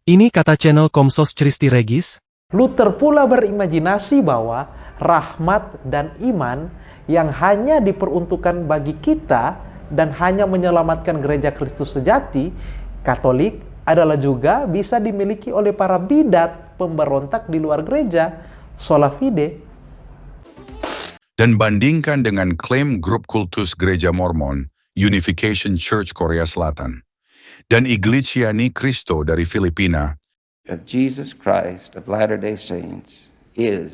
Ini kata channel Komsos Christi Regis. Luther pula berimajinasi bahwa rahmat dan iman yang hanya diperuntukkan bagi kita dan hanya menyelamatkan gereja Kristus sejati, Katolik, adalah juga bisa dimiliki oleh para bidat pemberontak di luar gereja, sola fide. Dan bandingkan dengan klaim grup kultus Gereja Mormon, Unification Church Korea Selatan, dan Iglesia Ni Cristo dari Filipina, of Jesus Christ of Latter-day Saints is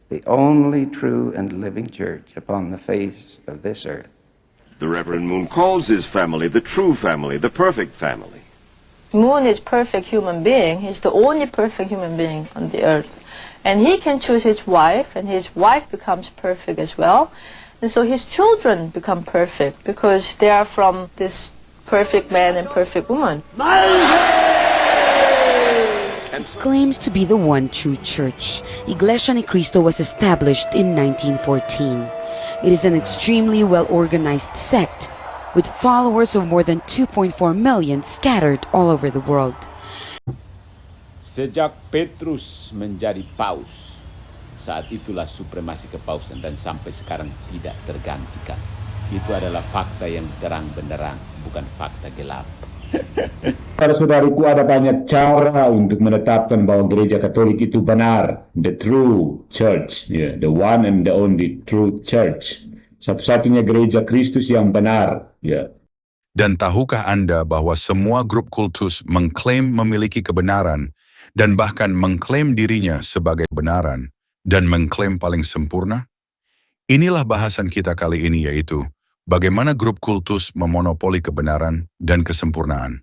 the only true and living church upon the face of this earth. The Reverend Moon calls his family the true family, the perfect family. Moon is perfect human being. He's the only perfect human being on the earth. And he can choose his wife, and his wife becomes perfect as well. And so his children become perfect because they are from this perfect man and perfect woman. Claims to be the one true church, Iglesia Ni Cristo was established in 1914. It is an extremely well-organized sect with followers of more than 2.4 million scattered all over the world. Sejak Petrus menjadi paus, saat itulah supremasi kepausan dan sampai sekarang tidak tergantikan. Itu adalah fakta yang terang benderang, bukan fakta gelap. Para saudariku, ada banyak cara untuk menetapkan bahwa gereja Katolik itu benar, the true church, the one and the only true church, satu-satunya gereja Kristus yang benar. Dan tahukah Anda bahwa semua grup kultus mengklaim memiliki kebenaran dan bahkan mengklaim dirinya sebagai kebenaran dan mengklaim paling sempurna? Inilah bahasan kita kali ini, yaitu bagaimana grup kultus memonopoli kebenaran dan kesempurnaan.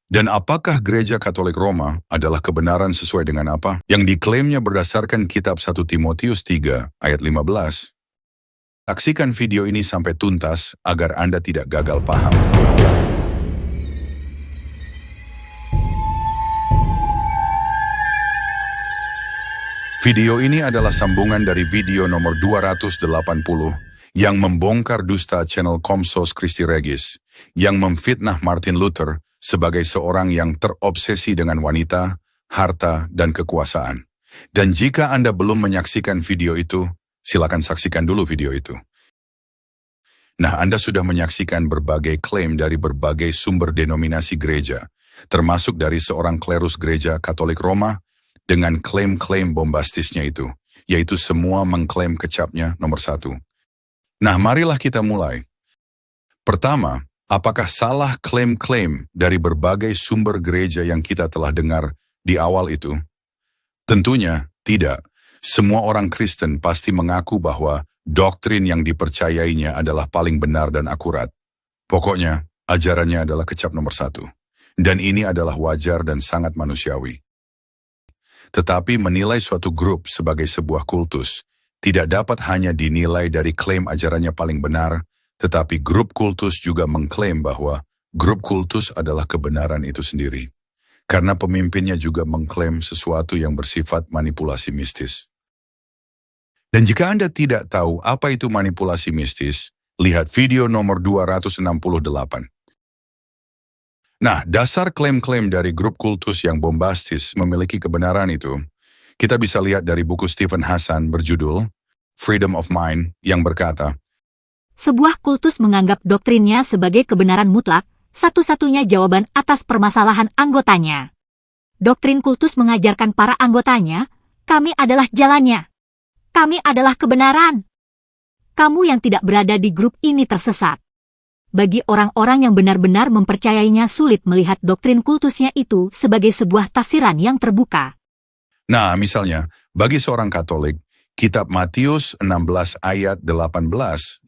Dan apakah Gereja Katolik Roma adalah kebenaran sesuai dengan apa yang diklaimnya berdasarkan kitab 1 Timotius 3 ayat 15? Saksikan video ini sampai tuntas agar Anda tidak gagal paham. Video ini adalah sambungan dari video nomor 280 yang membongkar dusta channel Komsos Christi Regis, yang memfitnah Martin Luther sebagai seorang yang terobsesi dengan wanita, harta, dan kekuasaan. Dan jika Anda belum menyaksikan video itu, silakan saksikan dulu video itu. Nah, Anda sudah menyaksikan berbagai klaim dari berbagai sumber denominasi gereja, termasuk dari seorang klerus gereja Katolik Roma, dengan klaim-klaim bombastisnya itu, yaitu semua mengklaim kecapnya nomor 1. Nah, marilah kita mulai. Pertama, apakah salah klaim-klaim dari berbagai sumber gereja yang kita telah dengar di awal itu? Tentunya tidak. Semua orang Kristen pasti mengaku bahwa doktrin yang dipercayainya adalah paling benar dan akurat. Pokoknya, ajarannya adalah kecap nomor 1. Dan ini adalah wajar dan sangat manusiawi. Tetapi menilai suatu grup sebagai sebuah kultus tidak dapat hanya dinilai dari klaim ajarannya paling benar, tetapi grup kultus juga mengklaim bahwa grup kultus adalah kebenaran itu sendiri. Karena pemimpinnya juga mengklaim sesuatu yang bersifat manipulasi mistis. Dan jika Anda tidak tahu apa itu manipulasi mistis, lihat video nomor 268. Nah, dasar klaim-klaim dari grup kultus yang bombastis memiliki kebenaran itu, kita bisa lihat dari buku Stephen Hassan berjudul Freedom of Mind yang berkata, sebuah kultus menganggap doktrinnya sebagai kebenaran mutlak, satu-satunya jawaban atas permasalahan anggotanya. Doktrin kultus mengajarkan para anggotanya, kami adalah jalannya. Kami adalah kebenaran. Kamu yang tidak berada di grup ini tersesat. Bagi orang-orang yang benar-benar mempercayainya sulit melihat doktrin kultusnya itu sebagai sebuah tafsiran yang terbuka. Nah, misalnya, bagi seorang Katolik, kitab Matius 16 ayat 18,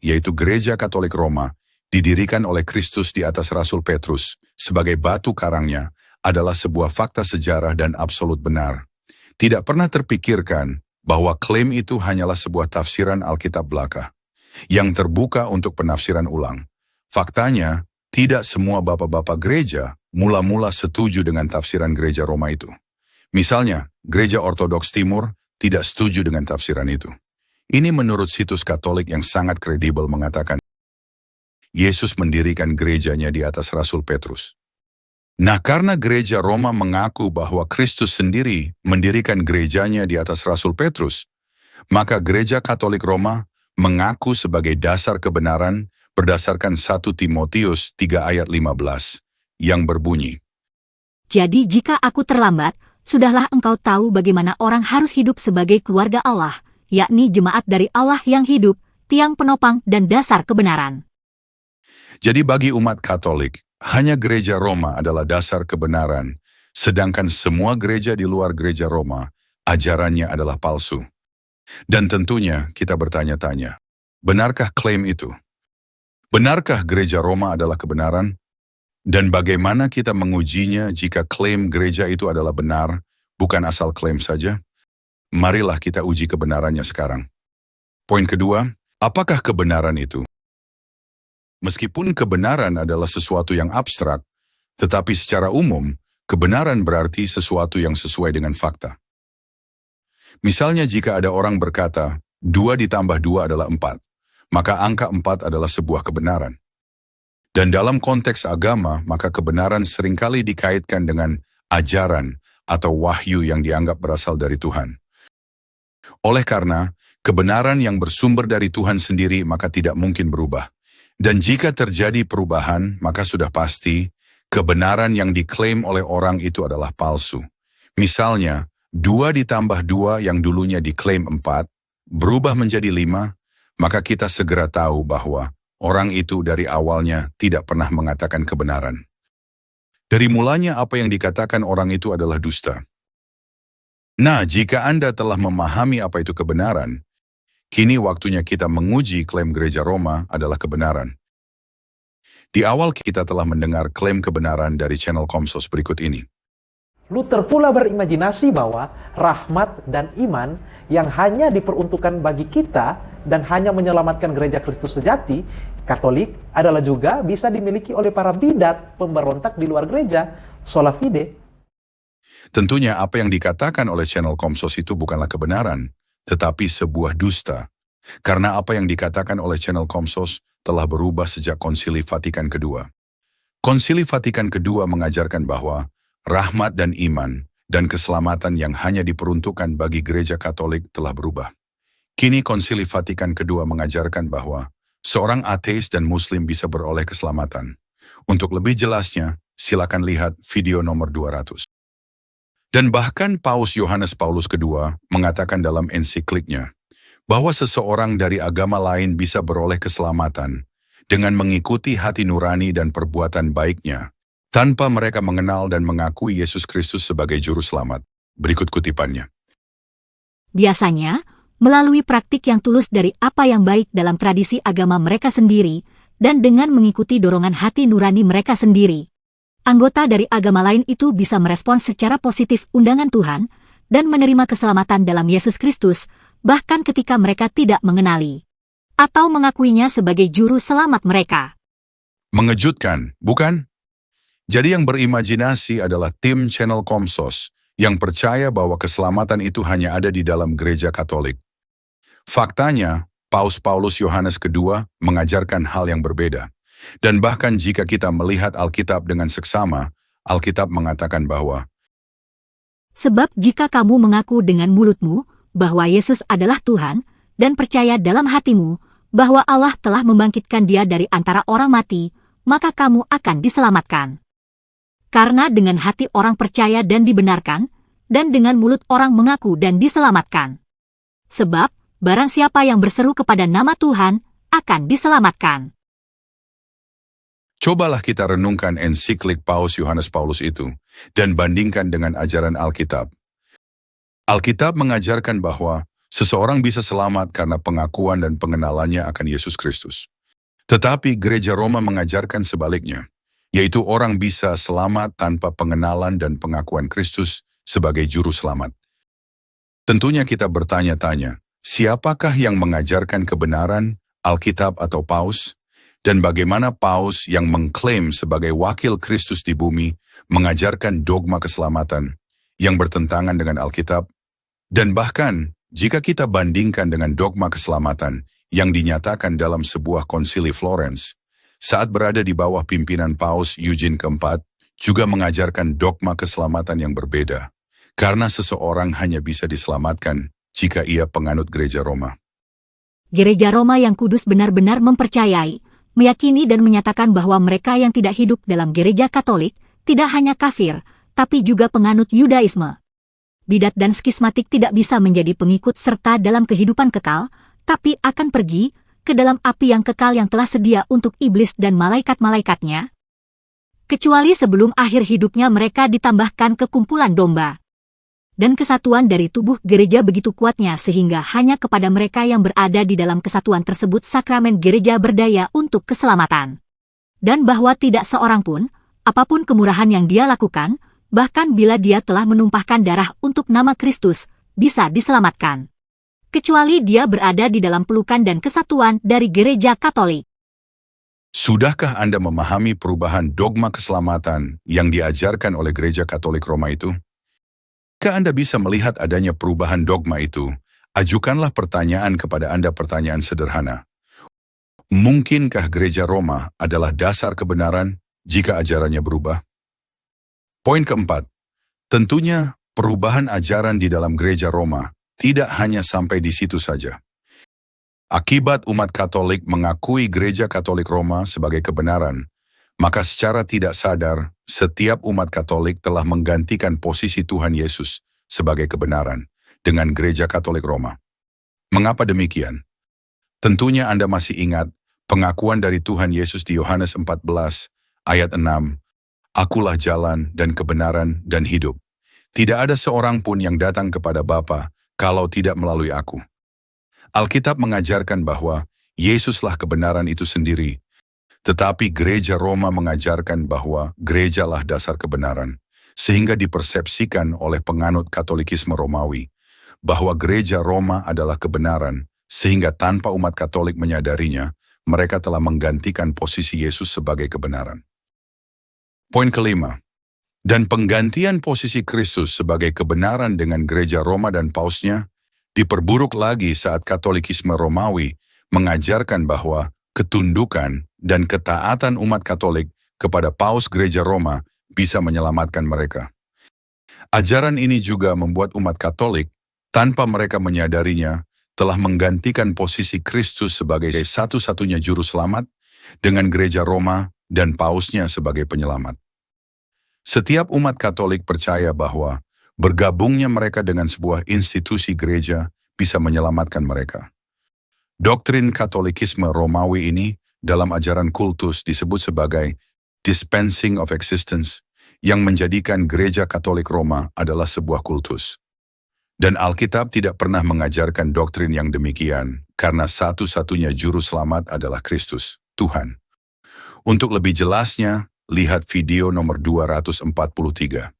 yaitu Gereja Katolik Roma, didirikan oleh Kristus di atas Rasul Petrus sebagai batu karangnya, adalah sebuah fakta sejarah dan absolut benar. Tidak pernah terpikirkan bahwa klaim itu hanyalah sebuah tafsiran Alkitab belaka, yang terbuka untuk penafsiran ulang. Faktanya, tidak semua bapak-bapak gereja mula-mula setuju dengan tafsiran gereja Roma itu. Misalnya, gereja Ortodoks Timur tidak setuju dengan tafsiran itu. Ini menurut situs Katolik yang sangat kredibel mengatakan, Yesus mendirikan gerejanya di atas Rasul Petrus. Nah, karena gereja Roma mengaku bahwa Kristus sendiri mendirikan gerejanya di atas Rasul Petrus, maka gereja Katolik Roma mengaku sebagai dasar kebenaran berdasarkan 1 Timotius 3 ayat 15, yang berbunyi, Jadi jika aku terlambat, sudahlah engkau tahu bagaimana orang harus hidup sebagai keluarga Allah, yakni jemaat dari Allah yang hidup, tiang penopang dan dasar kebenaran. Jadi bagi umat Katolik, hanya gereja Roma adalah dasar kebenaran, sedangkan semua gereja di luar gereja Roma, ajarannya adalah palsu. Dan tentunya kita bertanya-tanya, benarkah klaim itu? Benarkah gereja Roma adalah kebenaran? Dan bagaimana kita mengujinya jika klaim gereja itu adalah benar, bukan asal klaim saja? Marilah kita uji kebenarannya sekarang. Poin kedua, apakah kebenaran itu? Meskipun kebenaran adalah sesuatu yang abstrak, tetapi secara umum, kebenaran berarti sesuatu yang sesuai dengan fakta. Misalnya jika ada orang berkata, 2 ditambah 2 adalah 4, maka angka 4 adalah sebuah kebenaran. Dan dalam konteks agama, maka kebenaran seringkali dikaitkan dengan ajaran atau wahyu yang dianggap berasal dari Tuhan. Oleh karena, kebenaran yang bersumber dari Tuhan sendiri maka tidak mungkin berubah. Dan jika terjadi perubahan, maka sudah pasti kebenaran yang diklaim oleh orang itu adalah palsu. Misalnya, 2 ditambah 2 yang dulunya diklaim 4, berubah menjadi 5, maka kita segera tahu bahwa orang itu dari awalnya tidak pernah mengatakan kebenaran. Dari mulanya apa yang dikatakan orang itu adalah dusta. Nah, jika Anda telah memahami apa itu kebenaran, kini waktunya kita menguji klaim gereja Roma adalah kebenaran. Di awal kita telah mendengar klaim kebenaran dari channel Komsos berikut ini. Luther pula berimajinasi bahwa rahmat dan iman yang hanya diperuntukkan bagi kita dan hanya menyelamatkan gereja Kristus sejati, Katolik, adalah juga bisa dimiliki oleh para bidat pemberontak di luar gereja, sola fide. Tentunya apa yang dikatakan oleh channel Komsos itu bukanlah kebenaran, tetapi sebuah dusta. Karena apa yang dikatakan oleh channel Komsos telah berubah sejak Konsili Vatikan II. Konsili Vatikan II mengajarkan bahwa rahmat dan iman dan keselamatan yang hanya diperuntukkan bagi gereja Katolik telah berubah. Kini Konsili Vatikan II mengajarkan bahwa seorang ateis dan muslim bisa beroleh keselamatan. Untuk lebih jelasnya, silakan lihat video nomor 200. Dan bahkan Paus Yohanes Paulus II mengatakan dalam ensikliknya bahwa seseorang dari agama lain bisa beroleh keselamatan dengan mengikuti hati nurani dan perbuatan baiknya, tanpa mereka mengenal dan mengakui Yesus Kristus sebagai juru selamat. Berikut kutipannya. Biasanya, melalui praktik yang tulus dari apa yang baik dalam tradisi agama mereka sendiri, dan dengan mengikuti dorongan hati nurani mereka sendiri, anggota dari agama lain itu bisa merespons secara positif undangan Tuhan, dan menerima keselamatan dalam Yesus Kristus, bahkan ketika mereka tidak mengenali atau mengakuinya sebagai juru selamat mereka. Mengejutkan, bukan? Jadi yang berimajinasi adalah tim channel Komsos yang percaya bahwa keselamatan itu hanya ada di dalam gereja Katolik. Faktanya, Paus Paulus Yohanes II mengajarkan hal yang berbeda. Dan bahkan jika kita melihat Alkitab dengan seksama, Alkitab mengatakan bahwa sebab jika kamu mengaku dengan mulutmu bahwa Yesus adalah Tuhan, dan percaya dalam hatimu bahwa Allah telah membangkitkan Dia dari antara orang mati, maka kamu akan diselamatkan. Karena dengan hati orang percaya dan dibenarkan, dan dengan mulut orang mengaku dan diselamatkan. Sebab, barang siapa yang berseru kepada nama Tuhan, akan diselamatkan. Cobalah kita renungkan ensiklik Paus Yohanes Paulus itu, dan bandingkan dengan ajaran Alkitab. Alkitab mengajarkan bahwa seseorang bisa selamat karena pengakuan dan pengenalannya akan Yesus Kristus. Tetapi gereja Roma mengajarkan sebaliknya, yaitu orang bisa selamat tanpa pengenalan dan pengakuan Kristus sebagai juru selamat. Tentunya kita bertanya-tanya, siapakah yang mengajarkan kebenaran, Alkitab atau Paus? Dan bagaimana Paus yang mengklaim sebagai wakil Kristus di bumi mengajarkan dogma keselamatan yang bertentangan dengan Alkitab? Dan bahkan, jika kita bandingkan dengan dogma keselamatan yang dinyatakan dalam sebuah konsili Florence, saat berada di bawah pimpinan Paus Eugene keempat, juga mengajarkan dogma keselamatan yang berbeda, karena seseorang hanya bisa diselamatkan jika ia penganut gereja Roma. Gereja Roma yang kudus benar-benar mempercayai, meyakini dan menyatakan bahwa mereka yang tidak hidup dalam gereja Katolik tidak hanya kafir, tapi juga penganut Yudaisme. Bidat dan skismatik tidak bisa menjadi pengikut serta dalam kehidupan kekal, tapi akan pergi ke dalam api yang kekal yang telah sedia untuk iblis dan malaikat-malaikatnya, kecuali sebelum akhir hidupnya mereka ditambahkan ke kumpulan domba. Dan kesatuan dari tubuh gereja begitu kuatnya sehingga hanya kepada mereka yang berada di dalam kesatuan tersebut sakramen gereja berdaya untuk keselamatan. Dan bahwa tidak seorang pun, apapun kemurahan yang dia lakukan, bahkan bila dia telah menumpahkan darah untuk nama Kristus, bisa diselamatkan. Kecuali dia berada di dalam pelukan dan kesatuan dari gereja Katolik. Sudahkah Anda memahami perubahan dogma keselamatan yang diajarkan oleh gereja Katolik Roma itu? Jika Anda bisa melihat adanya perubahan dogma itu, ajukanlah pertanyaan kepada Anda pertanyaan sederhana. Mungkinkah gereja Roma adalah dasar kebenaran jika ajarannya berubah? Poin keempat, tentunya perubahan ajaran di dalam gereja Roma tidak hanya sampai di situ saja. Akibat umat Katolik mengakui gereja Katolik Roma sebagai kebenaran, maka secara tidak sadar, setiap umat Katolik telah menggantikan posisi Tuhan Yesus sebagai kebenaran dengan gereja Katolik Roma. Mengapa demikian? Tentunya Anda masih ingat pengakuan dari Tuhan Yesus di Yohanes 14 ayat 6, Akulah jalan dan kebenaran dan hidup. Tidak ada seorang pun yang datang kepada Bapa kalau tidak melalui aku. Alkitab mengajarkan bahwa Yesuslah kebenaran itu sendiri, tetapi gereja Roma mengajarkan bahwa gerejalah dasar kebenaran, sehingga dipersepsikan oleh penganut Katolikisme Romawi bahwa gereja Roma adalah kebenaran, sehingga tanpa umat Katolik menyadarinya, mereka telah menggantikan posisi Yesus sebagai kebenaran. Poin kelima, dan penggantian posisi Kristus sebagai kebenaran dengan gereja Roma dan pausnya diperburuk lagi saat Katolikisme Romawi mengajarkan bahwa ketundukan dan ketaatan umat Katolik kepada paus gereja Roma bisa menyelamatkan mereka. Ajaran ini juga membuat umat Katolik, tanpa mereka menyadarinya, telah menggantikan posisi Kristus sebagai satu-satunya juru selamat dengan gereja Roma dan pausnya sebagai penyelamat. Setiap umat Katolik percaya bahwa bergabungnya mereka dengan sebuah institusi gereja bisa menyelamatkan mereka. Doktrin Katolikisme Romawi ini dalam ajaran kultus disebut sebagai dispensing of existence, yang menjadikan gereja Katolik Roma adalah sebuah kultus. Dan Alkitab tidak pernah mengajarkan doktrin yang demikian, karena satu-satunya juru selamat adalah Kristus, Tuhan. Untuk lebih jelasnya, lihat video nomor 243.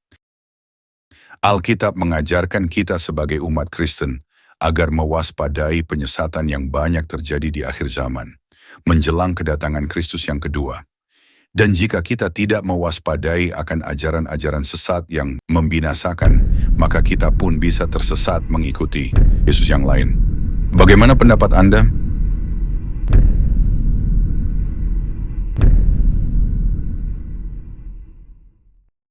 Alkitab mengajarkan kita sebagai umat Kristen agar mewaspadai penyesatan yang banyak terjadi di akhir zaman, menjelang kedatangan Kristus yang kedua. Dan jika kita tidak mewaspadai akan ajaran-ajaran sesat yang membinasakan, maka kita pun bisa tersesat mengikuti Yesus yang lain. Bagaimana pendapat Anda?